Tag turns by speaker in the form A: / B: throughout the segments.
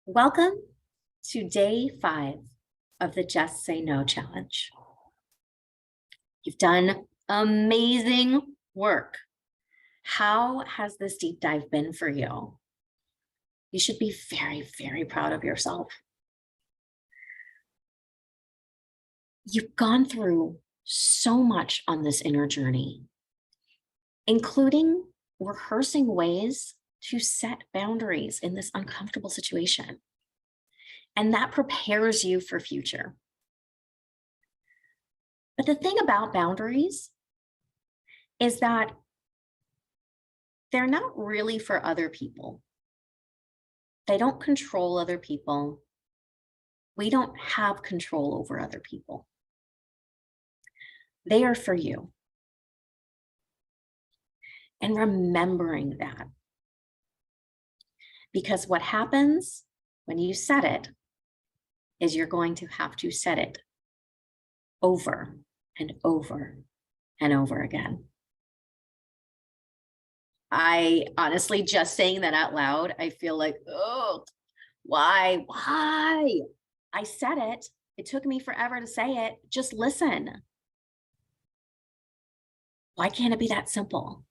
A: Welcome to day 5 of the Just Say No challenge. You've done amazing work. How has this deep dive been for you? You should be very, very proud of yourself. You've gone through so much on this inner journey, including rehearsing ways to set boundaries in this uncomfortable situation. And that prepares you for future. But the thing about boundaries is that they're not really for other people. They don't control other people. We don't have control over other people. They are for you. And remembering that. Because what happens when you set it is you're going to have to set it over and over and over again. I honestly, just saying that out loud, I feel like, oh, why? I said it. It took me forever to say it. Just listen. Why can't it be that simple?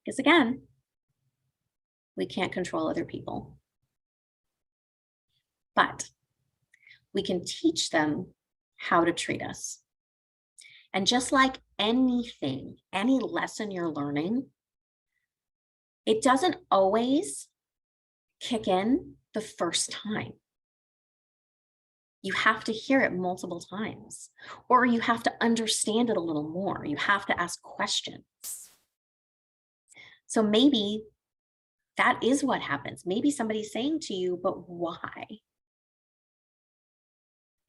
A: Because again, we can't control other people. But we can teach them how to treat us. And just like anything, any lesson you're learning, it doesn't always kick in the first time. You have to hear it multiple times, or you have to understand it a little more. You have to ask questions. So maybe that is what happens. Maybe somebody's saying to you, but why?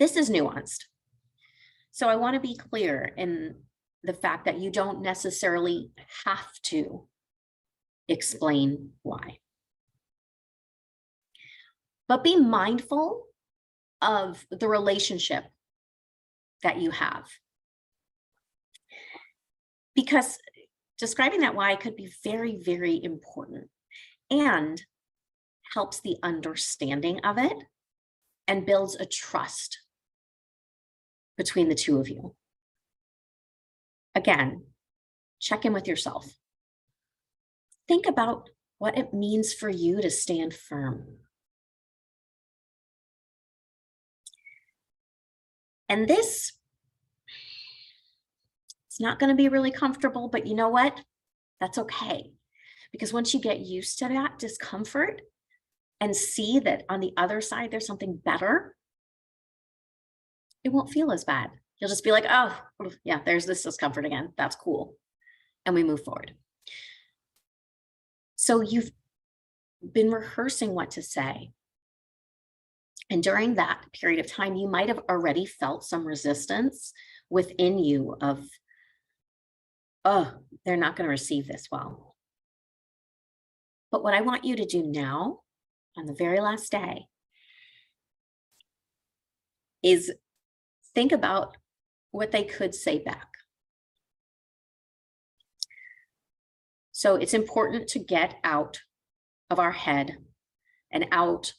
A: This is nuanced. So I want to be clear in the fact that you don't necessarily have to explain why. But be mindful of the relationship that you have. Because describing that why could be very, very important and helps the understanding of it and builds a trust between the two of you. Again, check in with yourself. Think about what it means for you to stand firm. And this, it's not going to be really comfortable, but you know what? That's okay. Because once you get used to that discomfort and see that on the other side, there's something better, it won't feel as bad. You'll just be like, oh, yeah, there's this discomfort again. That's cool. And we move forward. So you've been rehearsing what to say. And during that period of time, you might have already felt some resistance within you of, oh, they're not going to receive this well. But what I want you to do now, on the very last day, is think about what they could say back. So it's important to get out of our head and out,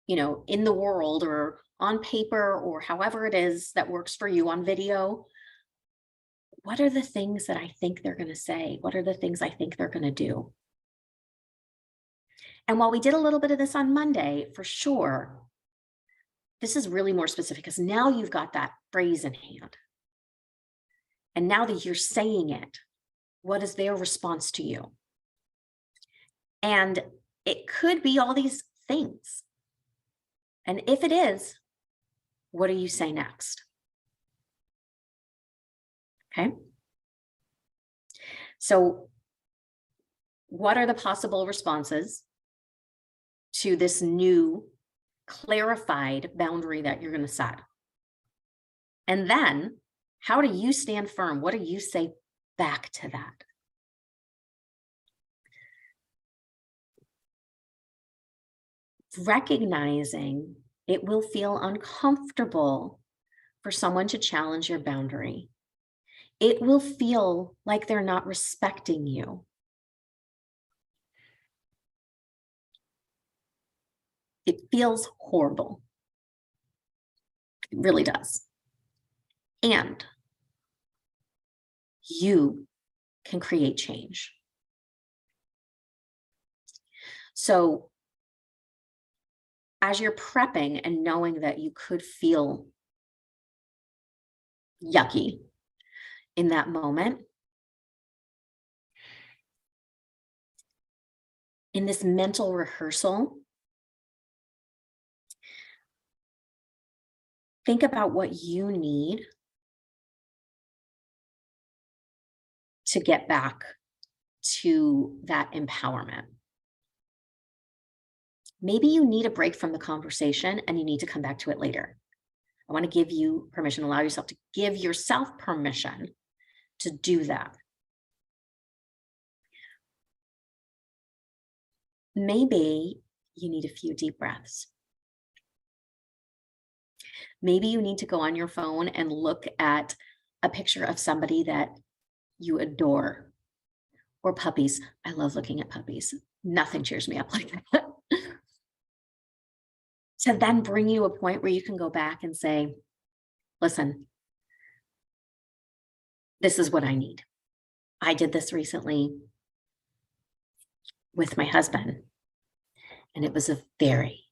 A: in the world or on paper or however it is that works for you on video. What are the things that I think they're going to say? What are the things I think they're going to do? And while we did a little bit of this on Monday, for sure, this is really more specific because now you've got that phrase in hand. And now that you're saying it, what is their response to you? And it could be all these things. And if it is, what do you say next? Okay. So what are the possible responses to this new clarified boundary that you're going to set? And then how do you stand firm? What do you say back to that? Recognizing it will feel uncomfortable for someone to challenge your boundary. It will feel like they're not respecting you. It feels horrible. It really does. And you can create change. So as you're prepping and knowing that you could feel yucky in that moment, in this mental rehearsal, think about what you need to get back to that empowerment. Maybe you need a break from the conversation and you need to come back to it later. I want to give you permission, allow yourself to give yourself permission to do that. Maybe you need a few deep breaths. Maybe you need to go on your phone and look at a picture of somebody that you adore, or puppies. I love looking at puppies. Nothing cheers me up like that. To then bring you a point where you can go back and say, listen, this is what I need. I did this recently with my husband, and it was a very,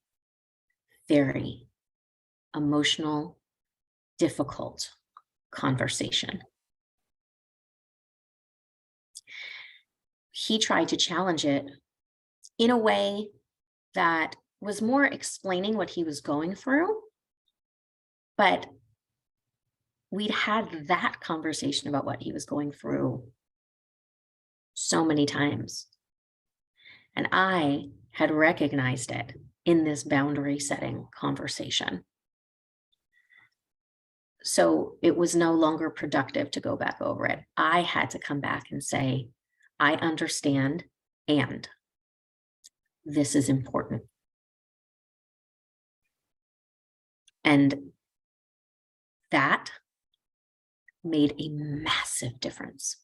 A: very emotional, difficult conversation. He tried to challenge it in a way that was more explaining what he was going through, but we'd had that conversation about what he was going through so many times. And I had recognized it in this boundary setting conversation. So it was no longer productive to go back over it. I had to come back and say, I understand, and this is important. And that made a massive difference,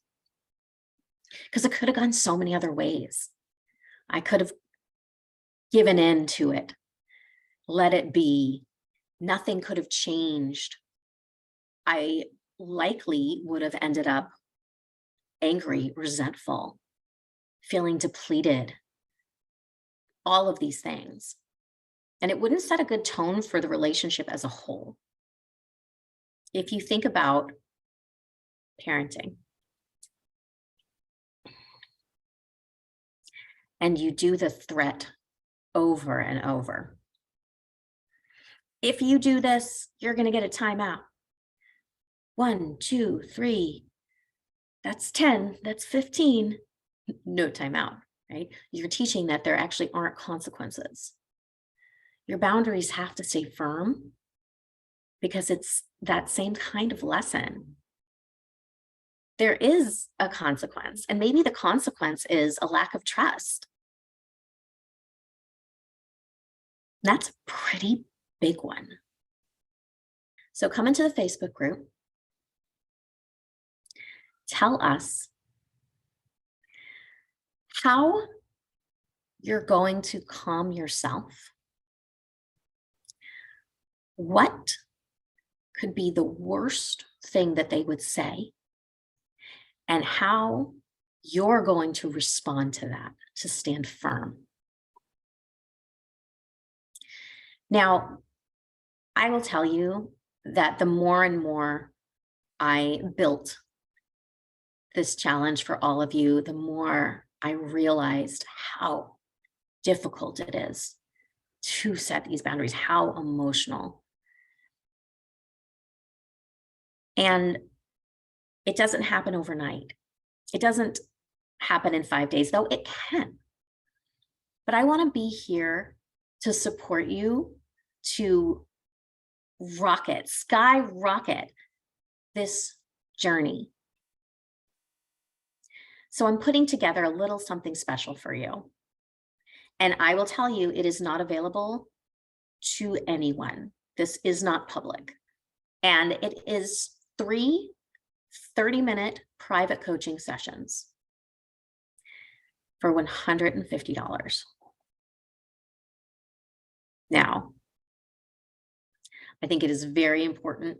A: because it could have gone so many other ways. I could have given in to it, let it be. Nothing could have changed. I likely would have ended up angry, resentful, feeling depleted, all of these things. And it wouldn't set a good tone for the relationship as a whole. If you think about parenting and you do the threat over and over, if you do this, you're going to get a timeout. 1, 2, 3, that's 10, that's 15, no timeout, right? You're teaching that there actually aren't consequences. Your boundaries have to stay firm because it's that same kind of lesson. There is a consequence, and maybe the consequence is a lack of trust. That's a pretty big one. So come into the Facebook group. Tell us how you're going to calm yourself. What could be the worst thing that they would say, and how you're going to respond to that to stand firm. Now, I will tell you that the more and more I built this challenge for all of you, the more I realized how difficult it is to set these boundaries, how emotional. And it doesn't happen overnight. It doesn't happen in 5 days, though it can. But I want to be here to support you to skyrocket this journey. So I'm putting together a little something special for you. And I will tell you, it is not available to anyone. This is not public. And it is 3 30-minute private coaching sessions for $150. Now, I think it is very important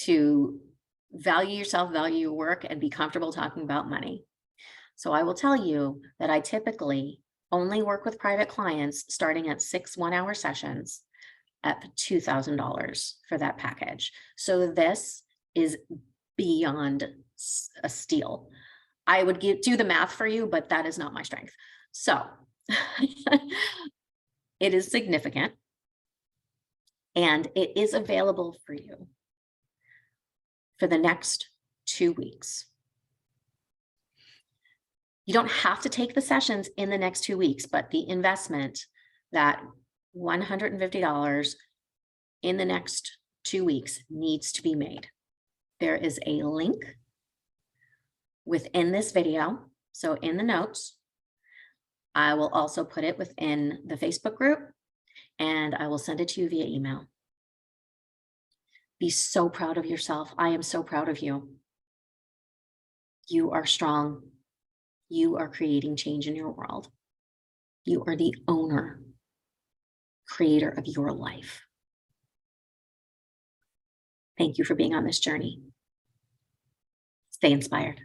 A: to value yourself, value your work, and be comfortable talking about money. So I will tell you that I typically only work with private clients starting at 6 1-hour sessions at $2,000 for that package. So this is beyond a steal. I would do the math for you, but that is not my strength. So it is significant and it is available for you for the next 2 weeks. You don't have to take the sessions in the next 2 weeks, but the investment, that $150 in the next 2 weeks, needs to be made. There is a link within this video. So in the notes, I will also put it within the Facebook group and I will send it to you via email. Be so proud of yourself. I am so proud of you. You are strong. You are creating change in your world. You are the owner, creator of your life. Thank you for being on this journey. Stay inspired.